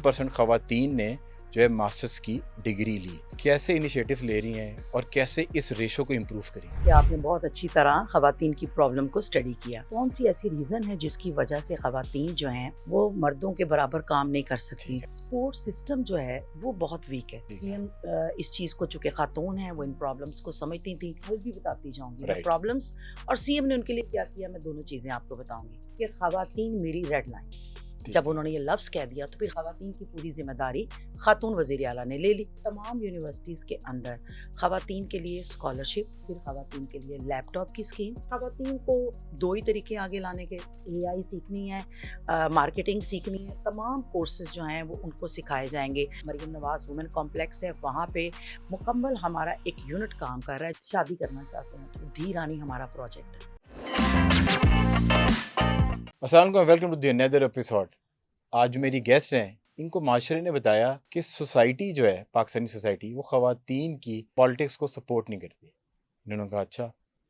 71% خواتین نے جو ہے ماسٹرز کی ڈگری لی. کیسے انیشیٹو لے رہی ہیں اور کیسے اس ریشو کو امپروو کریں؟ کہ آپ نے بہت اچھی طرح خواتین کی پرابلم کو اسٹڈی کیا. کون سی ایسی ریزن ہے جس کی وجہ سے خواتین جو ہیں وہ مردوں کے برابر کام نہیں کر سکتی؟ سپورٹ سسٹم جو ہے وہ بہت ویک ہے. سی ایم اس چیز کو چونکہ خاتون ہیں وہ ان پرابلمس کو سمجھتی تھیں. حل بھی بتاتی جاؤں گی پرابلمس اور سی ایم نے ان کے لیے کیا کیا. میں دونوں چیزیں آپ کو بتاؤں گی کہ خواتین میری ریڈ لائن. جب انہوں نے یہ لفظ کہہ دیا تو پھر خواتین کی پوری ذمہ داری خاتون وزیر اعلیٰ نے لے لی. تمام یونیورسٹیز کے اندر خواتین کے لیے اسکالرشپ، پھر خواتین کے لیے لیپ ٹاپ کی اسکیم. خواتین کو دو ہی طریقے آگے لانے کے، اے آئی سیکھنی ہے، مارکیٹنگ سیکھنی ہے. تمام کورسز جو ہیں وہ ان کو سکھائے جائیں گے. مریم نواز وومن کمپلیکس ہے، وہاں پہ مکمل ہمارا ایک یونٹ کام کر رہا ہے. شادی کرنا چاہتے ہیں تو دھی رانی ہمارا پروجیکٹ ہے. السلام علیکم، ویلکم ٹو دی انیدر ایپیسوڈ. آج میری گیسٹ ہیں، ان کو معاشرے نے بتایا کہ سوسائٹی جو ہے، پاکستانی سوسائٹی، وہ خواتین کی پالیٹکس کو سپورٹ نہیں کرتی. انہوں نے کہا اچھا،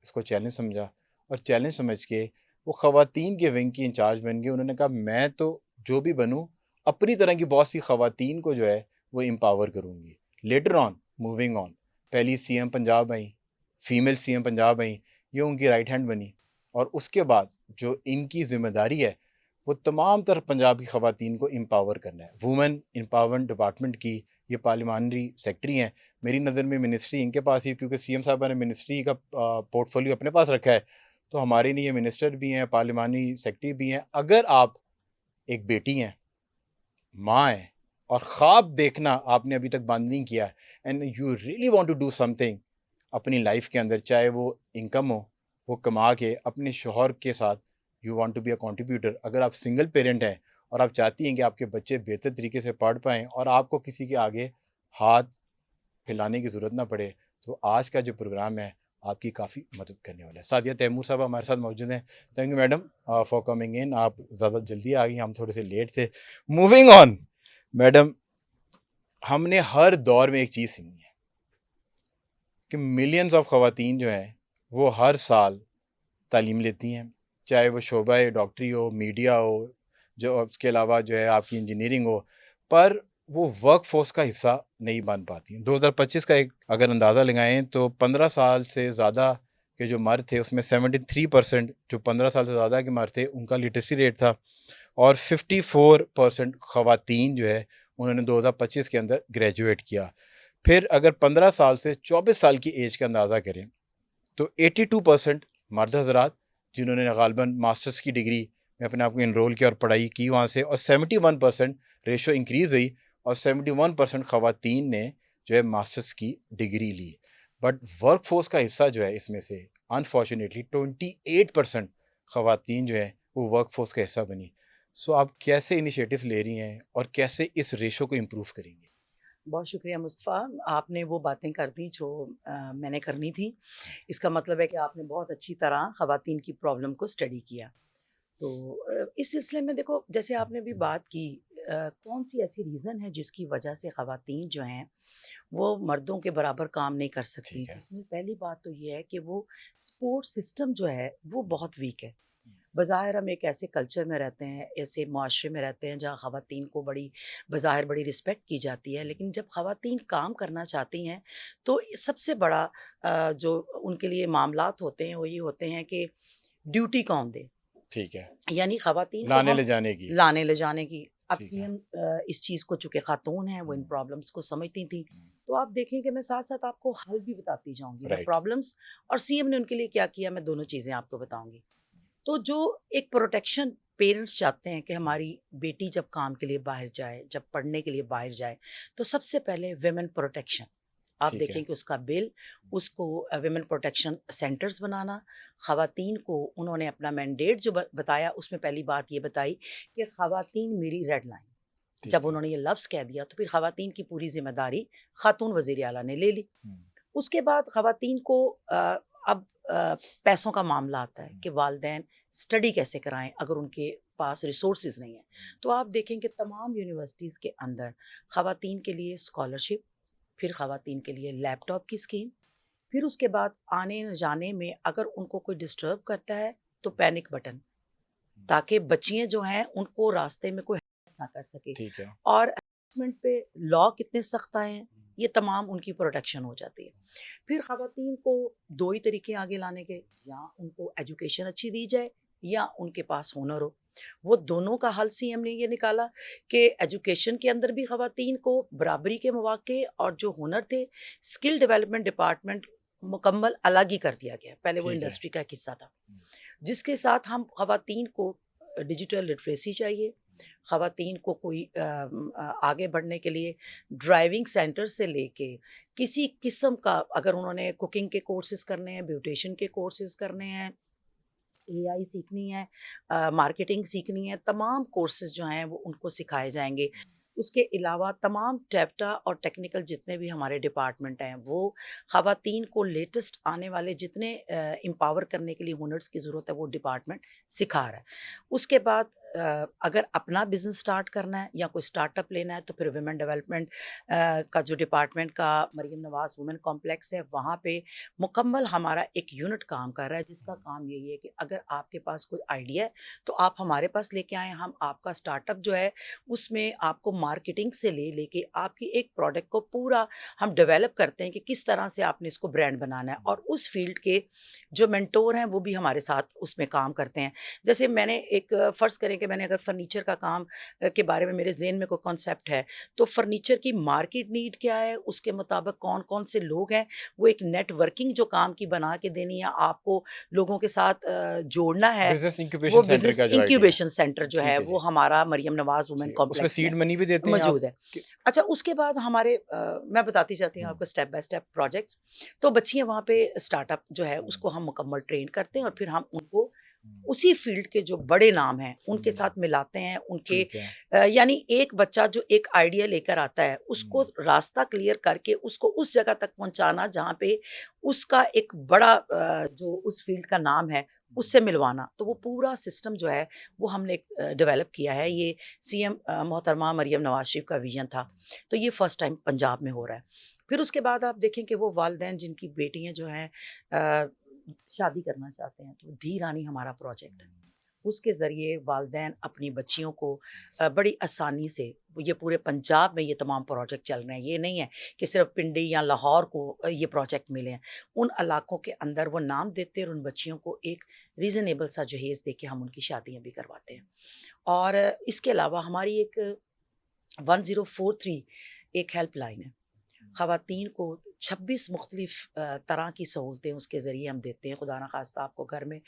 اس کو چیلنج سمجھا اور چیلنج سمجھ کے وہ خواتین کے ونگ کی انچارج بن گئے. انہوں نے کہا میں تو جو بھی بنوں اپنی طرح کی بہت سی خواتین کو جو ہے وہ امپاور کروں گی. لیٹر آن موونگ آن، پہلی سی ایم پنجاب آئیں، فیمیل سی ایم پنجاب آئیں، یہ ان کی رائٹ ہینڈ بنی. اور اس کے بعد جو ان کی ذمہ داری ہے وہ تمام تر پنجاب کی خواتین کو امپاور کرنا ہے. وومن امپاورمنٹ ڈپارٹمنٹ کی یہ پارلیمانری سیکٹری ہیں. میری نظر میں منسٹری ان کے پاس ہی، کیونکہ سی ایم صاحبہ نے منسٹری کا پورٹ فولیو اپنے پاس رکھا ہے، تو ہمارے لیے منسٹر بھی ہیں، پارلیمانی سیکٹری بھی ہیں. اگر آپ ایک بیٹی ہیں، ماں ہیں، اور خواب دیکھنا آپ نے ابھی تک بند نہیں کیا and you really want to do something اپنی لائف کے اندر، چاہے وہ انکم ہو، وہ کما کے اپنے شوہر کے ساتھ you want to be a contributor. اگر آپ سنگل پیرنٹ ہیں اور آپ چاہتی ہیں کہ آپ کے بچے بہتر طریقے سے پڑھ پائیں اور آپ کو کسی کے آگے ہاتھ پھیلانے کی ضرورت نہ پڑے، تو آج کا جو پروگرام ہے آپ کی کافی مدد کرنے والا ہے. سعدیہ تیمور صاحب ہمارے ساتھ موجود ہیں. Thank you madam for coming in. آپ زیادہ جلدی آ گئی، ہم تھوڑے سے لیٹ تھے. موونگ آن میڈم، ہم نے ہر دور میں ایک چیز سنی ہے کہ ملینز آف خواتین جو ہیں وہ ہر سال تعلیم لیتی ہیں، چاہے وہ شعبہ ڈاکٹری ہو، میڈیا ہو، جو اس کے علاوہ جو ہے آپ کی انجینئرنگ ہو، پر وہ ورک فورس کا حصہ نہیں بن پاتی. 2025 کا ایک اگر اندازہ لگائیں تو 15 سال سے زیادہ کے جو مرد تھے اس میں 73% جو 15 سال سے زیادہ کے مرد تھے ان کا لٹریسی ریٹ تھا، اور 54% خواتین جو ہے انہوں نے 2025 کے اندر گریجویٹ کیا. پھر اگر 15 سال سے 24 سال کی ایج کا اندازہ کریں تو 82% مرد حضرات جنہوں نے غالباً ماسٹرز کی ڈگری میں اپنے آپ کو انرول کیا اور پڑھائی کی وہاں سے، اور 71% ریشو انکریز ہوئی اور 71% خواتین نے جو ہے ماسٹرز کی ڈگری لی. بٹ ورک فورس کا حصہ جو ہے اس میں سے انفارچونیٹلی 28% خواتین جو ہے وہ ورک فورس کا حصہ بنی. سو آپ کیسے انیشیٹو لے رہی ہیں اور کیسے اس ریشو کو امپروو کریں گے؟ بہت شکریہ مصطفیٰ، آپ نے وہ باتیں کر دی جو میں نے کرنی تھی. اس کا مطلب ہے کہ آپ نے بہت اچھی طرح خواتین کی پرابلم کو اسٹڈی کیا. تو اس سلسلے میں دیکھو، جیسے آپ نے بھی بات کی، کون سی ایسی ریزن ہے جس کی وجہ سے خواتین جو ہیں وہ مردوں کے برابر کام نہیں کر سکتی. اس میں پہلی بات تو یہ ہے کہ وہ سپورٹ سسٹم جو ہے وہ بہت ویک ہے. بظاہر ہم ایک ایسے کلچر میں رہتے ہیں، ایسے معاشرے میں رہتے ہیں جہاں خواتین کو بظاہر بڑی رسپیکٹ کی جاتی ہے، لیکن جب خواتین کام کرنا چاہتی ہیں تو سب سے بڑا جو ان کے لیے معاملات ہوتے ہیں وہ یہ ہوتے ہیں کہ ڈیوٹی کون دے. ٹھیک ہے، یعنی خواتین لانے لے جانے کی. اب سی ایم اس چیز کو چونکہ خاتون ہیں وہ ان پرابلمس کو سمجھتی تھیں، تو آپ دیکھیں کہ میں ساتھ ساتھ آپ کو حل بھی بتاتی جاؤں گی پرابلمس اور سی ایم نے ان کے لیے کیا کیا. میں دونوں چیزیں آپ کو بتاؤں گی. تو جو ایک پروٹیکشن پیرنٹس چاہتے ہیں کہ ہماری بیٹی جب کام کے لیے باہر جائے، جب پڑھنے کے لیے باہر جائے، تو سب سے پہلے ویمن پروٹیکشن. آپ دیکھیں کہ اس کا بل، اس کو ویمن پروٹیکشن سینٹرز بنانا. خواتین کو انہوں نے اپنا مینڈیٹ جو بتایا اس میں پہلی بات یہ بتائی کہ خواتین میری ریڈ لائن. جب انہوں نے یہ لفظ کہہ دیا تو پھر خواتین کی پوری ذمہ داری خاتون وزیر اعلیٰ نے لے لی. اس کے بعد خواتین کو اب پیسوں کا معاملہ آتا ہے کہ والدین اسٹڈی کیسے کرائیں اگر ان کے پاس ریسورسز نہیں ہیں. تو آپ دیکھیں کہ تمام یونیورسٹیز کے اندر خواتین کے لیے اسکالرشپ، پھر خواتین کے لیے لیپ ٹاپ کی اسکیم، پھر اس کے بعد آنے جانے میں اگر ان کو کوئی ڈسٹرب کرتا ہے تو پینک بٹن، تاکہ بچیاں جو ہیں ان کو راستے میں کوئی نہ کر سکے. اور پہ لا کتنے سخت آئے ہیں، یہ تمام ان کی پروٹیکشن ہو جاتی ہے. پھر خواتین کو دو ہی طریقے آگے لانے کے، یا ان کو ایجوکیشن اچھی دی جائے یا ان کے پاس ہنر ہو. وہ دونوں کا حل سی ایم نے یہ نکالا کہ ایجوکیشن کے اندر بھی خواتین کو برابری کے مواقع اور جو ہنر تھے اسکل ڈیولپمنٹ ڈپارٹمنٹ مکمل الگ ہی کر دیا گیا. پہلے وہ انڈسٹری کا ایک حصہ تھا، جس کے ساتھ ہم خواتین کو ڈیجیٹل لٹریسی چاہیے. خواتین کو کوئی آگے بڑھنے کے لیے ڈرائیونگ سینٹر سے لے کے کسی قسم کا، اگر انہوں نے کوکنگ کے کورسز کرنے ہیں، بیوٹیشن کے کورسز کرنے ہیں، اے آئی سیکھنی ہے، مارکیٹنگ سیکھنی ہے، تمام کورسز جو ہیں وہ ان کو سکھائے جائیں گے. اس کے علاوہ تمام ٹیفٹا اور ٹیکنیکل جتنے بھی ہمارے ڈپارٹمنٹ ہیں وہ خواتین کو لیٹسٹ آنے والے جتنے امپاور کرنے کے لیے ہنرس کی ضرورت ہے وہ ڈپارٹمنٹ سکھا رہا ہے. اس کے بعد اگر اپنا بزنس سٹارٹ کرنا ہے یا کوئی سٹارٹ اپ لینا ہے تو پھر ویمن ڈیولپمنٹ کا جو ڈپارٹمنٹ کا مریم نواز وومن کمپلیکس ہے، وہاں پہ مکمل ہمارا ایک یونٹ کام کر رہا ہے، جس کا کام یہی ہے کہ اگر آپ کے پاس کوئی آئیڈیا ہے تو آپ ہمارے پاس لے کے آئیں. ہم آپ کا سٹارٹ اپ جو ہے اس میں آپ کو مارکیٹنگ سے لے کے آپ کی ایک پروڈکٹ کو پورا ہم ڈیولپ کرتے ہیں کہ کس طرح سے آپ نے اس کو برانڈ بنانا ہے. اور اس فیلڈ کے جو مینٹور ہیں وہ بھی ہمارے ساتھ اس میں کام کرتے ہیں. جیسے میں نے ایک فرض کریں کہ میں نے اگر فرنیچر کا کام کے بارے میں میرے ذہن میں کوئی کانسیپٹ ہے تو فرنیچر کی مارکیٹ نیڈ کیا ہے، اس کے مطابق کون کون سے لوگ ہیں، وہ ایک نیٹ ورکنگ جو کام کی بنا کے دینی ہے، آپ کو لوگوں کے ساتھ جوڑنا ہے. وہ بزنس انکیوبیشن سینٹر جو ہے وہ ہمارا مریم نواز وومن کمپلیکس میں موجود ہے. اچھا، اس کے بعد ہمارے میں بتاتی جاتی ہوں آپ کو اسٹیپ بائی اسٹیپ پروجیکٹس. تو بچیاں وہاں پہ اسٹارٹ اپ جو ہے اس کو ہم مکمل ٹرین کرتے ہیں اور پھر ہم ان کو اسی فیلڈ کے جو بڑے نام ہیں ان کے ساتھ ملاتے ہیں. ان کے یعنی ایک بچہ جو ایک آئیڈیا لے کر آتا ہے اس کو راستہ کلیئر کر کے اس کو اس جگہ تک پہنچانا جہاں پہ اس کا ایک بڑا جو اس فیلڈ کا نام ہے اس سے ملوانا. تو وہ پورا سسٹم جو ہے وہ ہم نے ڈیولپ کیا ہے. یہ سی ایم محترمہ مریم نواز شریف کا ویژن تھا، تو یہ فرسٹ ٹائم پنجاب میں ہو رہا ہے. پھر اس کے بعد آپ دیکھیں کہ وہ والدین جن کی بیٹیاں جو ہیں شادی کرنا چاہتے ہیں تو دھی رانی ہمارا پروجیکٹ ہے. اس کے ذریعے والدین اپنی بچیوں کو بڑی آسانی سے، یہ پورے پنجاب میں یہ تمام پروجیکٹ چل رہے ہیں. یہ نہیں ہے کہ صرف پنڈی یا لاہور کو یہ پروجیکٹ ملے ہیں، ان علاقوں کے اندر وہ نام دیتے ہیں اور ان بچیوں کو ایک ریزنیبل سا جہیز دے کے ہم ان کی شادیاں بھی کرواتے ہیں. اور اس کے علاوہ ہماری ایک 1043 ایک ہیلپ لائن ہے. خواتین کو 26 مختلف طرح کی سہولتیں اس کے ذریعے ہم دیتے ہیں. خدا نخواستہ آپ کو گھر میں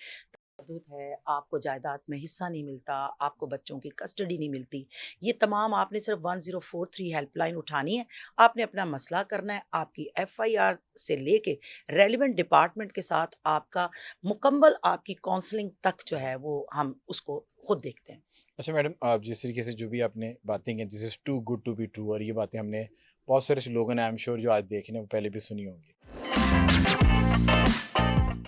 تشدد ہے، آپ کو جائیداد میں حصہ نہیں ملتا، آپ کو بچوں کی کسٹڈی نہیں ملتی، یہ تمام آپ نے صرف 1043 ہیلپ لائن اٹھانی ہے. آپ نے اپنا مسئلہ کرنا ہے، آپ کی ایف آئی آر سے لے کے ریلیونٹ ڈپارٹمنٹ کے ساتھ آپ کا مکمل آپ کی کاؤنسلنگ تک جو ہے وہ ہم اس کو خود دیکھتے ہیں. اچھا میڈم، آپ جس طریقے سے جو بھی آپ نے باتیں کی، this is too good to be true, اور یہ باتیں ہم نے بہت سارے لوگوں نے آئی ایم شیور جو آج دیکھ رہے ہیں وہ پہلے بھی سنی ہوں گی.